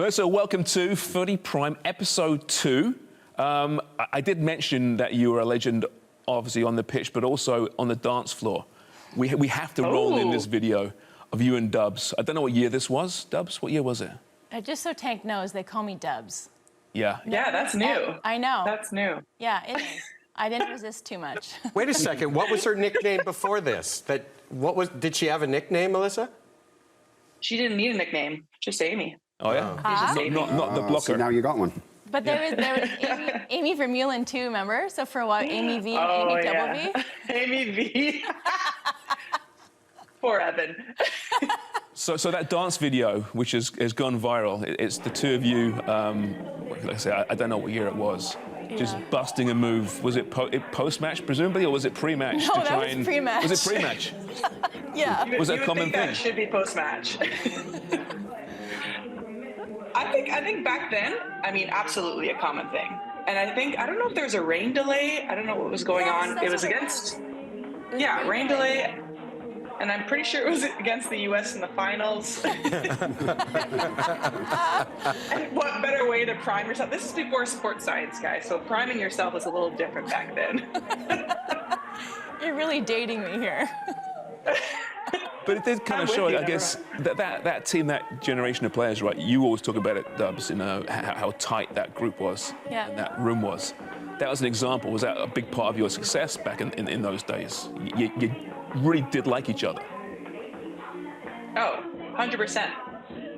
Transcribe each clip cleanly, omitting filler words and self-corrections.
Melissa, welcome to Footy Prime Episode 2. I did mention that you were a legend, obviously, on the pitch, but also on the dance floor. We have to roll in this video of you and Dubs. I don't know what year this was. Dubs, what year was it? Just so Tank knows, they call me Dubs. Yeah. Yeah, that's new. I know. That's new. Yeah, it is. I didn't resist too much. Wait a second. What was her nickname before this? Did she have a nickname, Melissa? She didn't need a nickname. Just Amy. Oh, yeah? Not the blocker. So now you got one. But there was Amy Vermeulen too, remember? So for a while, Amy V and Amy Double V. Amy V. Poor Evan. So that dance video, which has gone viral, it's the two of you, like I say, I don't know what year it was, just busting a move. Was it post-match, presumably, or was it pre-match? No, that was pre-match. Was it pre-match? Yeah. Was that a common thing? That should be post-match. I think back then, I mean, absolutely a common thing. And I don't know if there was a rain delay. I don't know what was going on. It was against, rain delay. And I'm pretty sure it was against the U.S. in the finals. And what better way to prime yourself? This is before sports science, guys. So priming yourself was a little different back then. You're really dating me here. But it did kind of show, I guess, that team, that generation of players, right? You always talk about it, Dubs, you know, how tight that group was, and that room was. That was an example. Was that a big part of your success back in those days? You really did like each other. Oh, 100%.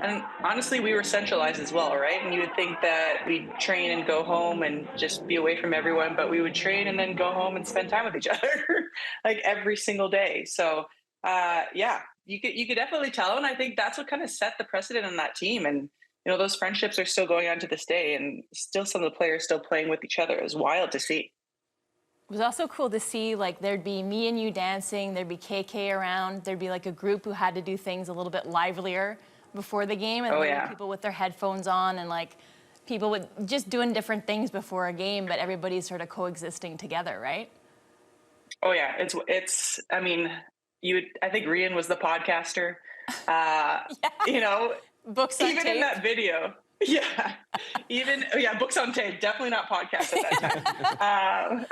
And honestly, we were centralized as well, right? And you would think that we'd train and go home and just be away from everyone, but we would train and then go home and spend time with each other, like every single day. So, you could definitely tell. And I think that's what kind of set the precedent on that team. And, you know, those friendships are still going on to this day, and still some of the players still playing with each other. It was wild to see. It was also cool to see, like, there'd be me and you dancing, there'd be KK around, there'd be like a group who had to do things a little bit livelier before the game, and there were people with their headphones on, and like people with just doing different things before a game, but everybody's sort of coexisting together, right? Oh yeah, it's. I mean, I think Rian was the podcaster. You know, books on even tape. In that video. Yeah, books on tape, definitely not podcast at that time.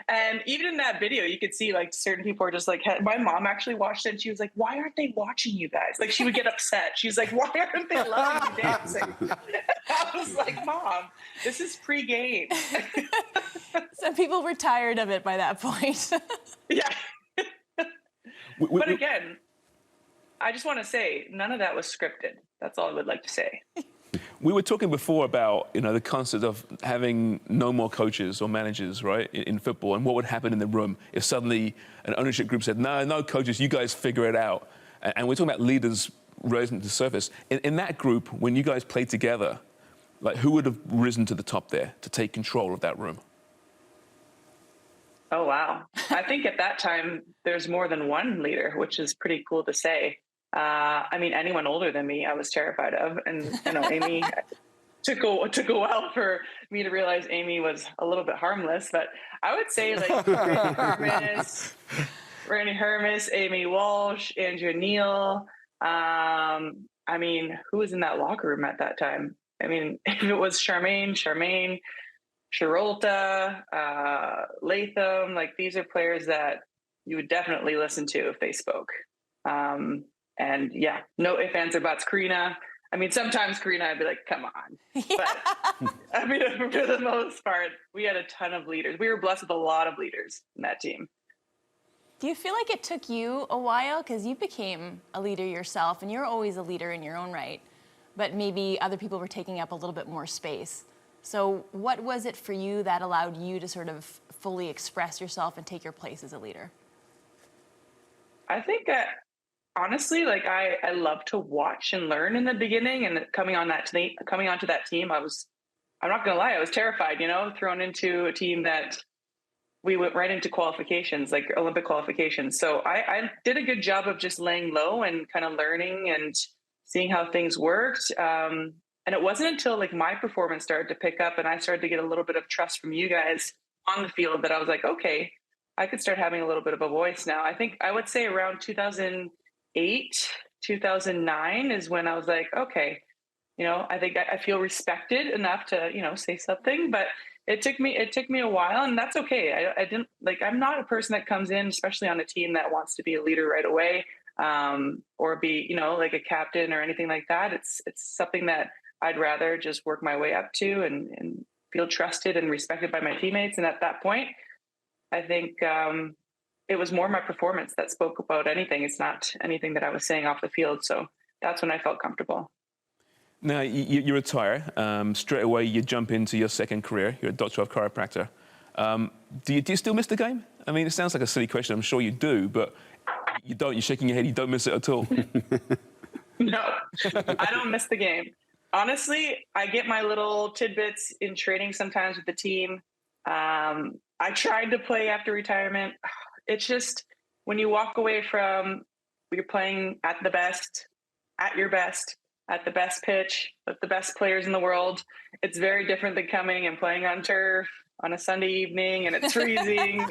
And even in that video, you could see like certain people are just like, my mom actually watched it and she was like, why aren't they watching you guys? Like she would get upset. She's like, why aren't they loving you dancing? I was like, Mom, this is pre-game. So people were tired of it by that point. Yeah. But again, I just want to say none of that was scripted. That's all I would like to say. We were talking before about, you know, the concept of having no more coaches or managers, right, in football, and what would happen in the room if suddenly an ownership group said, no coaches, you guys figure it out. And we're talking about leaders rising to the surface. In that group, when you guys played together, like who would have risen to the top there to take control of that room? Oh, wow. I think at that time, there's more than one leader, which is pretty cool to say. I mean, anyone older than me, I was terrified of. And, you know, Amy took a while for me to realize Amy was a little bit harmless. But I would say like Randy Hermes, Amy Walsh, Andrea Neal. I mean, who was in that locker room at that time? I mean, if it was Charmaine, Shirolta, Latham, like these are players that you would definitely listen to if they spoke. And yeah, no ifs, ands, or buts. Karina, I mean, sometimes Karina, I'd be like, come on. Yeah. But I mean, for the most part, we had a ton of leaders. We were blessed with a lot of leaders in that team. Do you feel like it took you a while? Because you became a leader yourself, and you're always a leader in your own right, but maybe other people were taking up a little bit more space. So what was it for you that allowed you to sort of fully express yourself and take your place as a leader? I think honestly, like I love to watch and learn in the beginning, and coming onto that team, I'm not gonna lie, I was terrified, you know, thrown into a team that we went right into qualifications, like Olympic qualifications. So I did a good job of just laying low and kind of learning and seeing how things worked. And it wasn't until like my performance started to pick up and I started to get a little bit of trust from you guys on the field that I was like, okay, I could start having a little bit of a voice now. I think I would say around 2008, 2009 is when I was like, okay, I think I feel respected enough to, say something, but it took me a while, and that's okay. I didn't like, I'm not a person that comes in, especially on a team, that wants to be a leader right away, or be, like a captain or anything like that. It's something that I'd rather just work my way up to and feel trusted and respected by my teammates. And at that point, I think it was more my performance that spoke about anything. It's not anything that I was saying off the field. So that's when I felt comfortable. Now, you retire. Straight away, you jump into your second career. You're a doctor of chiropractor. Do you still miss the game? I mean, it sounds like a silly question. I'm sure you do, but you don't. You're shaking your head. You don't miss it at all. No, I don't miss the game. Honestly, I get my little tidbits in training sometimes with the team. I tried to play after retirement. It's just when you walk away from, you're playing at the best, at your best, at the best pitch, with the best players in the world. It's very different than coming and playing on turf on a Sunday evening and it's freezing.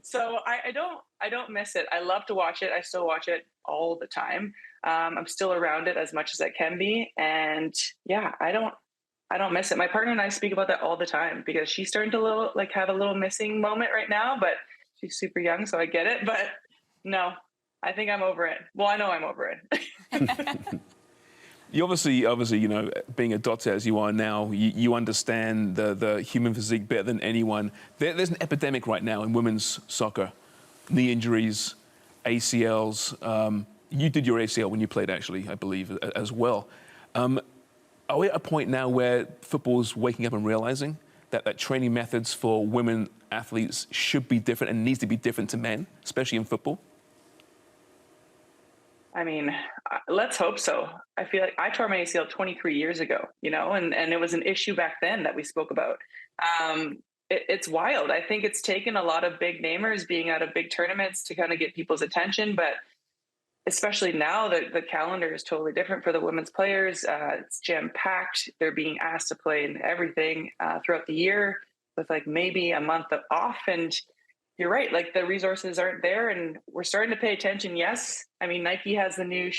So I don't miss it. I love to watch it. I still watch it all the time. I'm still around it as much as I can be. And yeah, I don't miss it. My partner and I speak about that all the time because she's starting to have a little missing moment right now, but she's super young, so I get it. But no, I think I'm over it. Well, I know I'm over it. You obviously, being a doctor as you are now, you understand the human physique better than anyone. There's an epidemic right now in women's soccer. Knee injuries, ACLs. You did your ACL when you played, actually, I believe, as well. Are we at a point now where football's waking up and realizing that training methods for women athletes should be different and needs to be different to men, especially in football? I mean, let's hope so. I feel like I tore my ACL 23 years ago, and it was an issue back then that we spoke about. It's wild. I think it's taken a lot of big namers being out of big tournaments to kind of get people's attention, but especially now the calendar is totally different for the women's players. It's jam-packed. They're being asked to play in everything throughout the year with maybe a month off. And you're right, the resources aren't there, and we're starting to pay attention. Yes. I mean, Nike has the new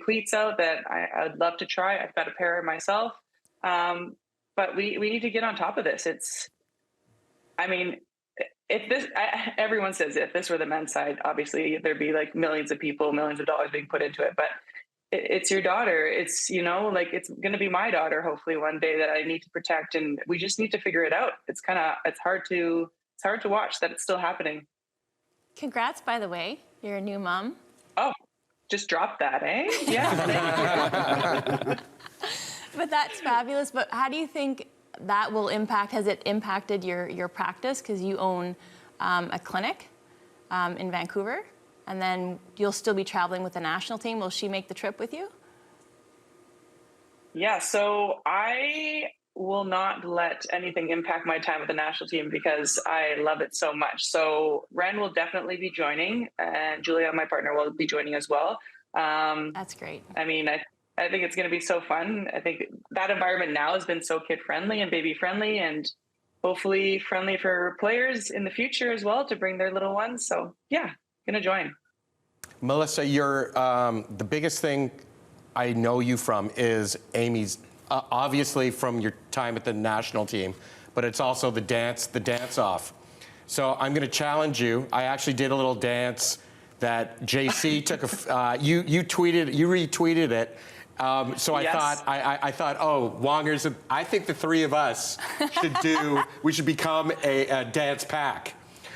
cleats out that I'd love to try. I've got a pair myself. But we need to get on top of this. Everyone says if this were the men's side, obviously there'd be millions of people, millions of dollars being put into it. But it's your daughter. It's, it's going to be my daughter, hopefully one day, that I need to protect. And we just need to figure it out. It's hard to watch that it's still happening. Congrats, by the way. You're a new mom. Oh, just drop that, eh? Yeah. But that's fabulous. But how do you think that will has it impacted your practice? Because you own a clinic in Vancouver, and then you'll still be traveling with the national team. Will she make the trip with you? Yeah, so I will not let anything impact my time with the national team because I love it so much. So Ren will definitely be joining, and Julia, my partner, will be joining as well. That's great. I mean, I think it's going to be so fun. I think that environment now has been so kid-friendly and baby-friendly, and hopefully friendly for players in the future as well to bring their little ones. So yeah, going to join. Melissa, you're the biggest thing I know you from is Amy's, obviously from your time at the national team, but it's also the dance off. So I'm going to challenge you. I actually did a little dance that JC took. You retweeted it. So I Yes. thought, oh, Wonger's. I think the three of us we should become a dance pack.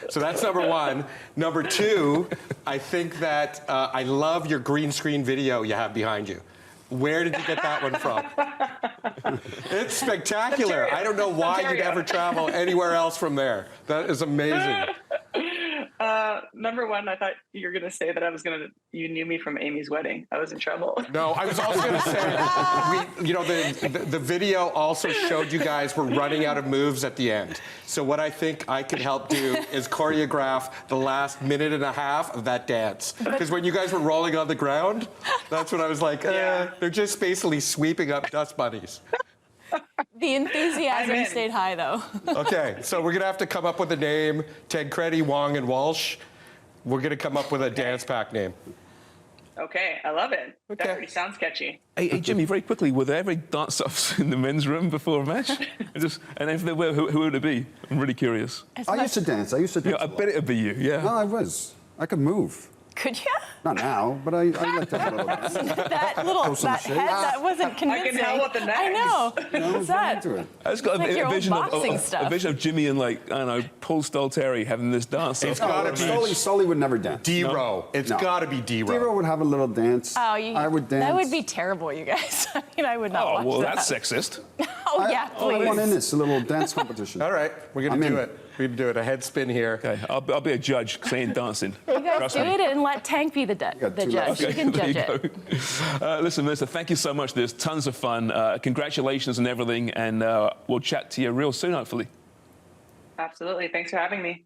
So that's number one. Number two, I think that I love your green screen video you have behind you. Where did you get that one from? It's spectacular. I don't know why you'd ever travel anywhere else from there. That is amazing. Number one, I thought you were going to say that you knew me from Amy's wedding. I was in trouble. No, I was also going to say, the video also showed you guys were running out of moves at the end. So what I think I could help do is choreograph the last minute and a half of that dance. Because when you guys were rolling on the ground, that's when I was like, they're just basically sweeping up dust bunnies. The enthusiasm stayed high, though. Okay, so we're going to have to come up with a name. Tancredi, Wong, and Walsh. We're going to come up with a dance pack name. Okay, I love it. Okay. That already sounds catchy. Hey, Jimmy, very quickly, were there ever dance-offs in the men's room before a match? And if there were, who would it be? I'm really curious. I used to dance. I used to dance. Yeah, I a lot. bet it'd be you, yeah. No, I was. I could move. Could you? Not now, but I like to have a little dance. That little some that shade. head, that wasn't convincing. tell with the neck. I know. You know, I What's was that? into it. I just got It's like your a old vision boxing a stuff. vision of Jimmy and, like, I don't know, Paul Stalteri having this dance. It's gotta be Sully would never dance. D-Row. It's No. gotta be D-Row. D-Row would have a little dance. Oh, I would dance. That would be terrible, you guys. I mean, I would not Oh, watch well, that. that's sexist. Oh, yeah, I please. want in this, a little dance competition. All right, we're I'm gonna do in. it. We're gonna do it. A head spin here. Okay, I'll be a judge, saying dancing. You guys Trust do me. it and let Tank be the got the two judge. left. You can there judge you it. go. Listen, Melissa, thank you so much. There's tons of fun. Congratulations on everything, and we'll chat to you real soon, hopefully. Absolutely. Thanks for having me.